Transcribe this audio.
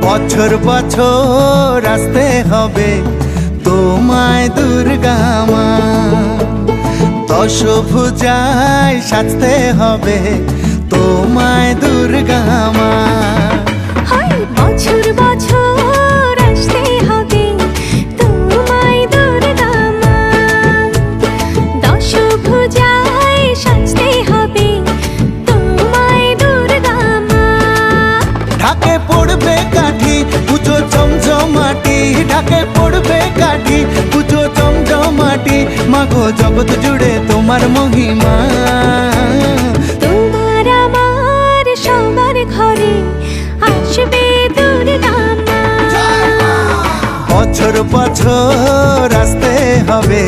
বছর বছর আসতে হবে তোমায় দুর্গা মা, দশভুজায় সাজতে হবে তোমায় দুর্গা মা। বছর বছর আসতে হবে তোমায় দুর্গা মা, দশভুজায় সাজতে হবে তোমায় দুর্গা মা। ঢাকে পড়বে কাঠি পুজো জমজমাটি, ঢাকে পড়বে কাঠি পুজো জমজমাটি, মাগো জগৎ জুড়ে তোমার মহিমা। তোমার আমার সবার ঘরে আসবে দুর্গা মা। বছর বছর আসতে হবে